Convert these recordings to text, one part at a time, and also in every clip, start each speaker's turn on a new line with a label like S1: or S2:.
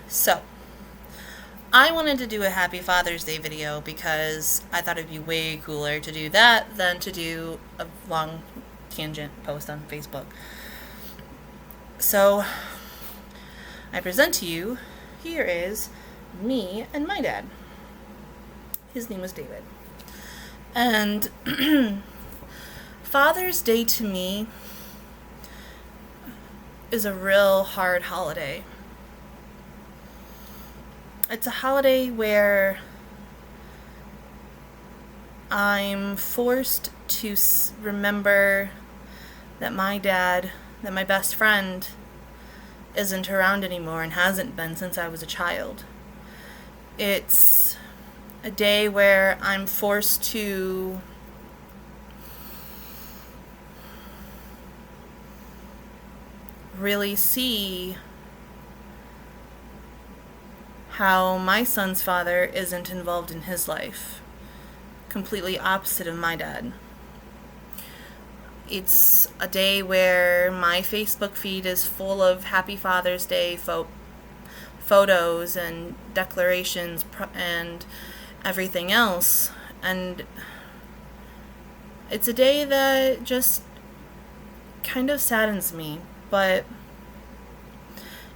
S1: So, I wanted to do a Happy Father's Day video because I thought it'd be way cooler to do that than to do a long tangent post on Facebook. So, I present to you, here is me and my dad. His name was David. And Father's Day to me is a real hard holiday. It's a holiday where I'm forced to remember that my best friend, isn't around anymore and hasn't been since I was a child. It's a day where I'm forced to really see how my son's father isn't involved in his life. Completely opposite of my dad. It's a day where my Facebook feed is full of Happy Father's Day photos and declarations and everything else. And it's a day that just kind of saddens me. But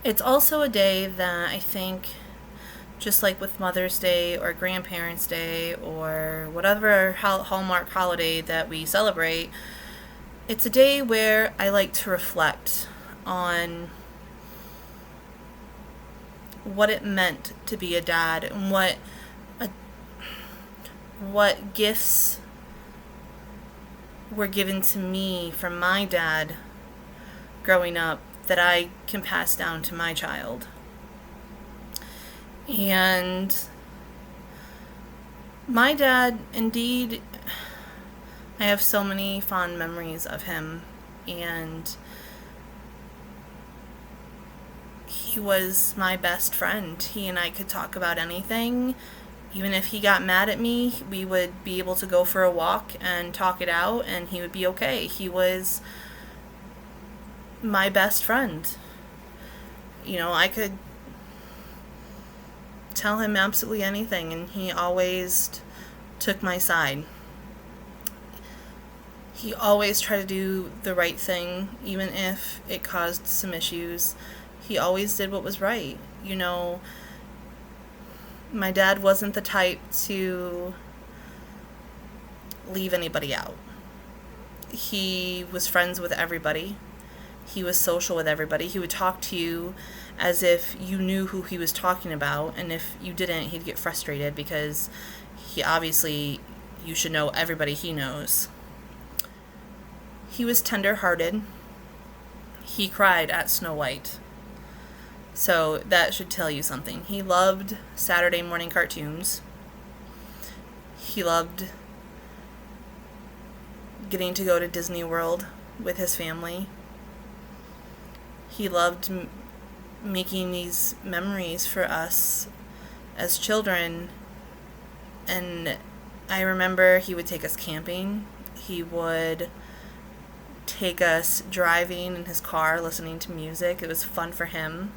S1: it's also a day that I think, just like with Mother's Day or Grandparents' Day or whatever Hallmark holiday that we celebrate, it's a day where I like to reflect on what it meant to be a dad and what gifts were given to me from my dad growing up that I can pass down to my child. And my dad, indeed, I have so many fond memories of him, and he was my best friend. He and I could talk about anything. Even if he got mad at me, we would be able to go for a walk and talk it out, and he would be okay. He was my best friend. You know, I could tell him absolutely anything, and he always took my side. He always tried to do the right thing, even if it caused some issues. He always did what was right. You know, my dad wasn't the type to leave anybody out. He was friends with everybody. He was social with everybody. He would talk to you as if you knew who he was talking about, and if you didn't, he'd get frustrated because you should know everybody he knows. He was tender-hearted. He cried at Snow White. So that should tell you something. He loved Saturday morning cartoons. He loved getting to go to Disney World with his family. He loved making these memories for us as children. And I remember he would take us camping. He would take us driving in his car, listening to music. It was fun for him.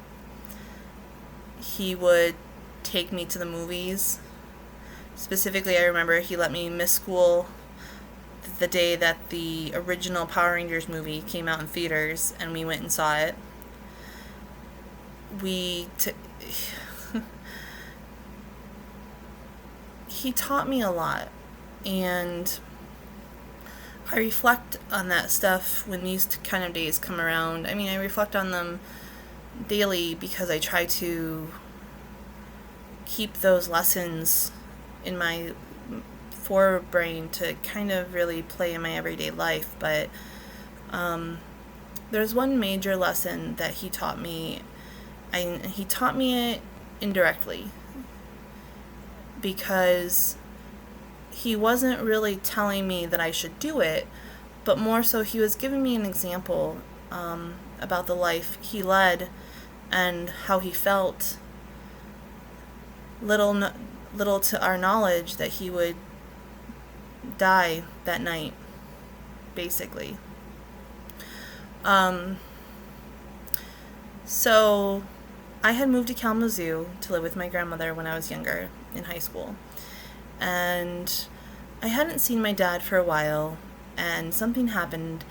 S1: He would take me to the movies. Specifically, I remember he let me miss school the day that the original Power Rangers movie came out in theaters, and we went and saw it. He taught me a lot, and I reflect on that stuff when these kind of days come around. I mean, I reflect on them daily because I try to keep those lessons in my forebrain to kind of really play in my everyday life. But there's one major lesson that he taught me. He taught me it indirectly because he wasn't really telling me that I should do it, but more so he was giving me an example about the life he led and how he felt. Little to our knowledge that he would die that night, basically. So I had moved to Kalamazoo to live with my grandmother when I was younger, in high school. And I hadn't seen my dad for a while, and something happened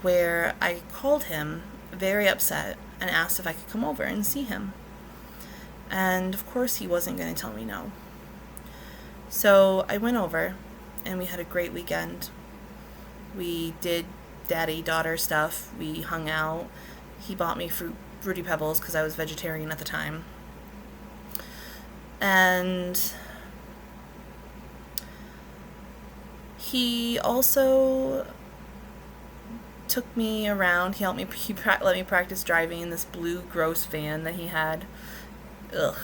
S1: where I called him very upset and asked if I could come over and see him. And of course he wasn't going to tell me no. So I went over, and we had a great weekend. We did daddy-daughter stuff. We hung out. He bought me Fruity Pebbles because I was vegetarian at the time. And he also took me around. He let me practice driving in this blue gross van that he had. And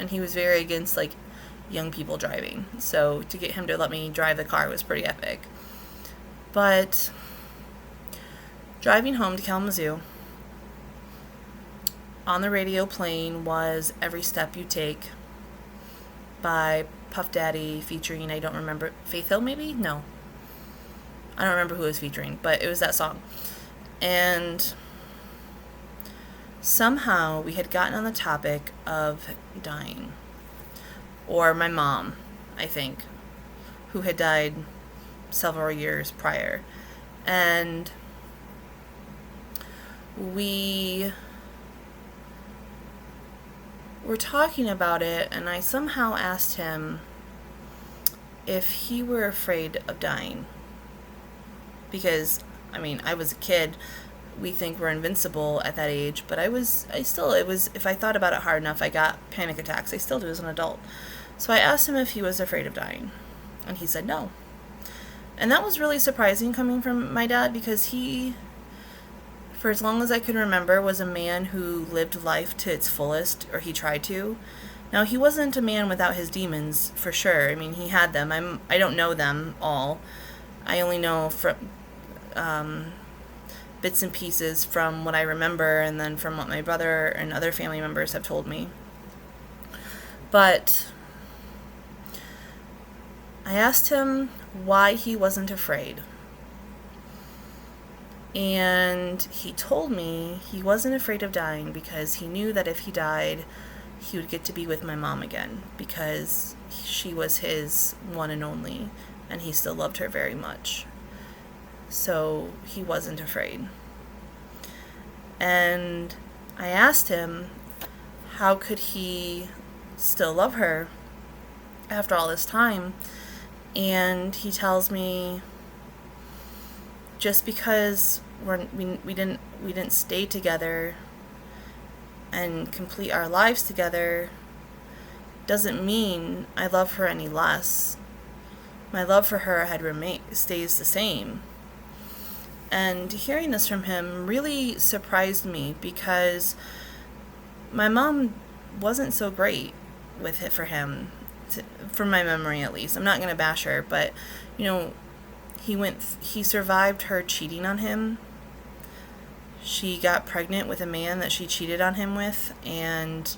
S1: he was very against like young people driving. So to get him to let me drive the car was pretty epic. But driving home to Kalamazoo, on the radio playing was Every Step You Take by Puff Daddy featuring, I don't remember, Faith Hill maybe? No. I don't remember who it was featuring, but it was that song. And somehow we had gotten on the topic of dying. Or my mom, I think, who had died several years prior. And we were talking about it, and I somehow asked him if he were afraid of dying. Because, I mean, I was a kid. We think we're invincible at that age, but it was, if I thought about it hard enough, I got panic attacks. I still do as an adult. So I asked him if he was afraid of dying, and he said no. And that was really surprising coming from my dad, because he, for as long as I could remember, was a man who lived life to its fullest, or he tried to. Now, he wasn't a man without his demons, for sure. I mean, he had them. I don't know them all. I only know from bits and pieces from what I remember, and then from what my brother and other family members have told me. But I asked him why he wasn't afraid. And he told me he wasn't afraid of dying because he knew that if he died, he would get to be with my mom again, because she was his one and only, and he still loved her very much. So he wasn't afraid. And I asked him, how could he still love her after all this time? And he tells me, just because we didn't stay together and complete our lives together doesn't mean I love her any less. My love for her stays the same. And hearing this from him really surprised me, because my mom wasn't so great with it for him, from my memory at least. I'm not going to bash her, but he survived her cheating on him. She got pregnant with a man that she cheated on him with, and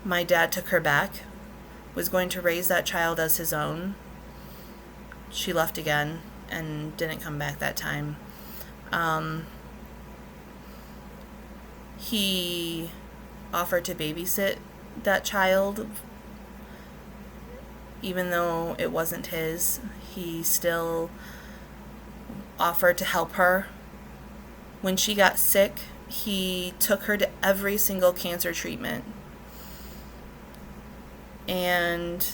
S1: my dad took her back, was going to raise that child as his own. She left again and didn't come back that time. He offered to babysit that child, even though it wasn't his. He still offered to help her. When she got sick, he took her to every single cancer treatment. And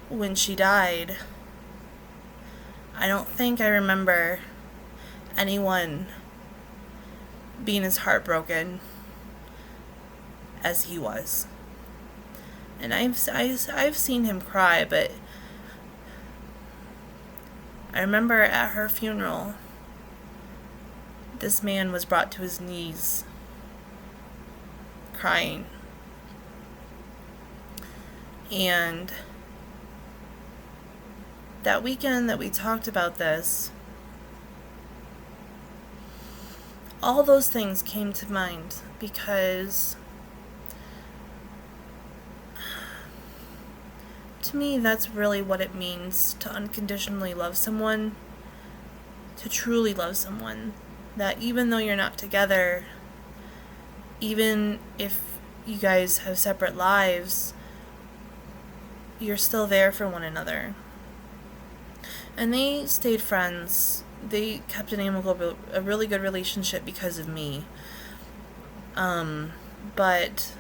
S1: when she died, I don't think I remember anyone being as heartbroken as he was. And I've seen him cry, but I remember at her funeral, this man was brought to his knees, crying. And that weekend that we talked about this, all those things came to mind, because to me, that's really what it means to unconditionally love someone, to truly love someone. that even though you're not together, even if you guys have separate lives, you're still there for one another. And they stayed friends. They kept a really good relationship because of me. But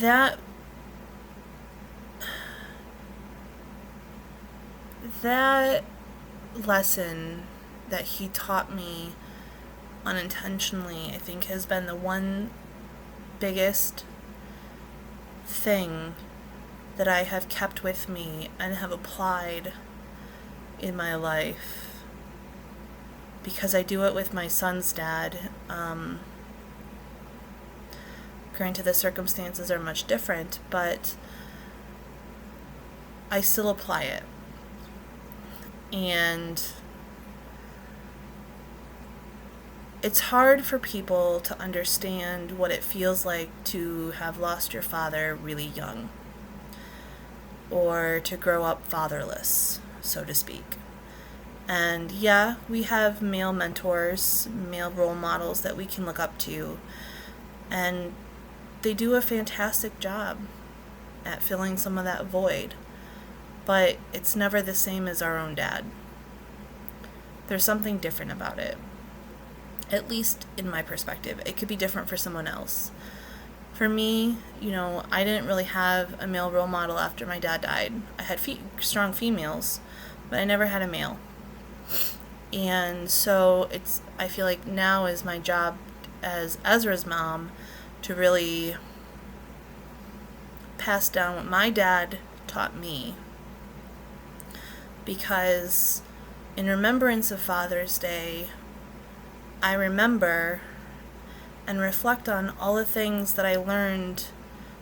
S1: that lesson that he taught me unintentionally, I think, has been the one biggest thing that I have kept with me and have applied in my life, because I do it with my son's dad. Granted, the circumstances are much different, but I still apply it. And it's hard for people to understand what it feels like to have lost your father really young, or to grow up fatherless, so to speak. And yeah, we have male mentors, male role models that we can look up to, and they do a fantastic job at filling some of that void, but it's never the same as our own dad. There's something different about it, at least in my perspective. It could be different for someone else. For me, I didn't really have a male role model after my dad died. I had strong females, but I never had a male. And so I feel like now is my job as Ezra's mom to really pass down what my dad taught me. Because in remembrance of Father's Day, I remember and reflect on all the things that I learned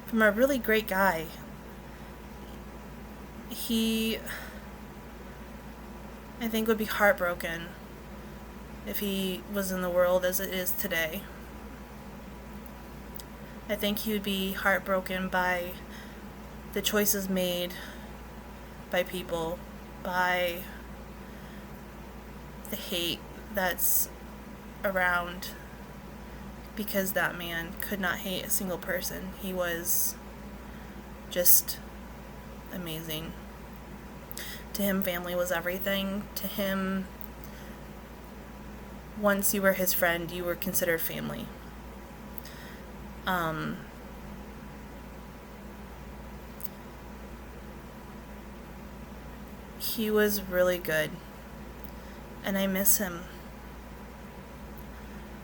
S1: from a really great guy. He, I think, would be heartbroken if he was in the world as it is today. I think he would be heartbroken by the choices made by people, by the hate that's around, because that man could not hate a single person. He was just amazing. To him, family was everything. To him, once you were his friend, you were considered family. He was really good, and I miss him.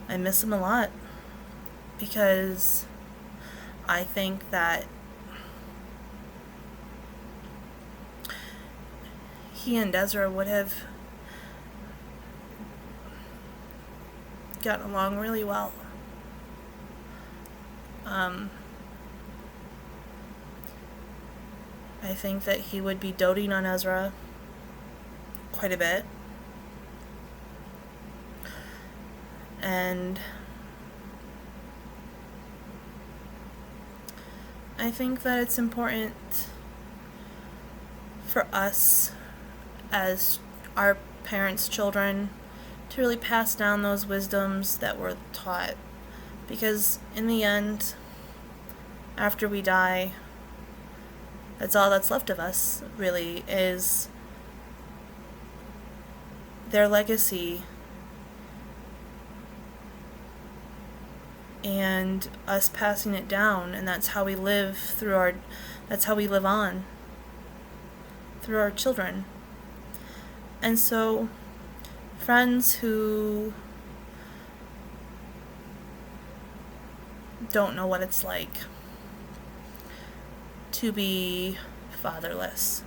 S1: I miss him a lot, because I think that he and Ezra would have gotten along really well. I think that he would be doting on Ezra quite a bit. And I think that it's important for us as our parents' children to really pass down those wisdoms that were taught, because in the end, after we die, that's all that's left of us, really, is their legacy and us passing it down. And that's how we live that's how we live on through our children. And so friends who don't know what it's like to be fatherless,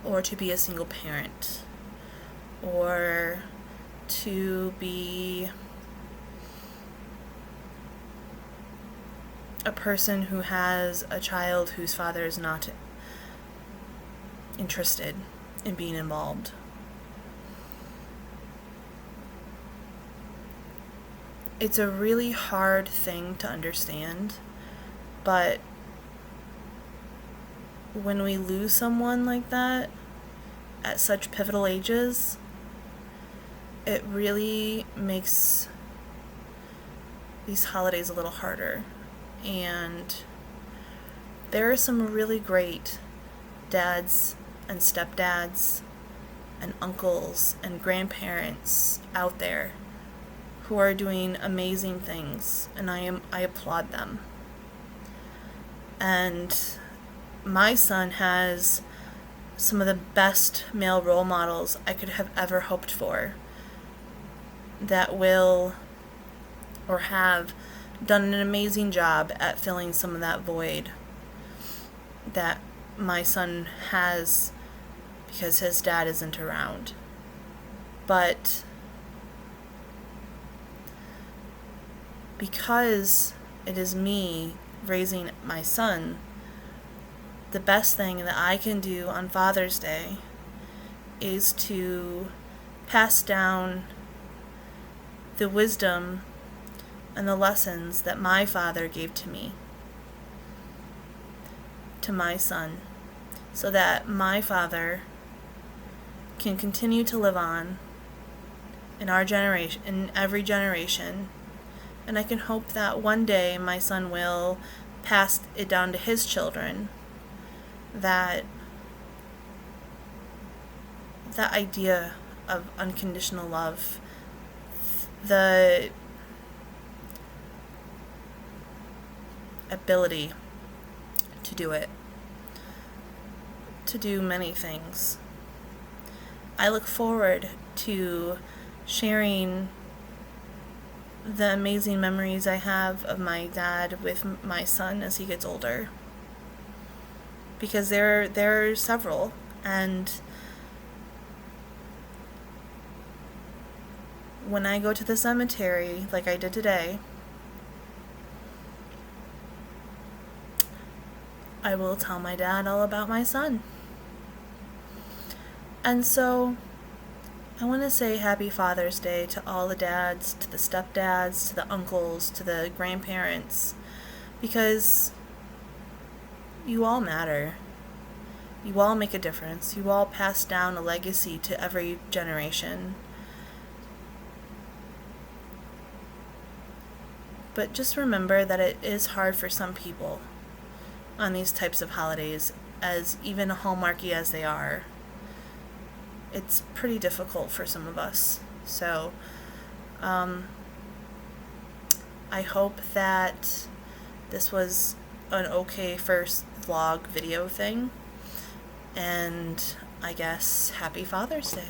S1: or to be a single parent, or to be a person who has a child whose father is not interested in being involved. It's a really hard thing to understand, but when we lose someone like that, at such pivotal ages, it really makes these holidays a little harder. And there are some really great dads and stepdads and uncles and grandparents out there who are doing amazing things, and I applaud them. And my son has some of the best male role models I could have ever hoped for that will or have done an amazing job at filling some of that void that my son has because his dad isn't around. But because it is me raising my son, the best thing that I can do on Father's Day is to pass down the wisdom and the lessons that my father gave to me, to my son, so that my father can continue to live on in our generation, in every generation. And I can hope that one day my son will pass it down to his children, that idea of unconditional love, the ability to do it, to do many things. I look forward to sharing the amazing memories I have of my dad with my son as he gets older, because there are several, and when I go to the cemetery like I did today, I will tell my dad all about my son. And so I want to say Happy Father's Day to all the dads, to the stepdads, to the uncles, to the grandparents, because you all matter. You all make a difference. You all pass down a legacy to every generation. But just remember that it is hard for some people on these types of holidays, as even hallmarky as they are. It's pretty difficult for some of us. So I hope that this was an okay first vlog video thing, and I guess Happy Father's Day.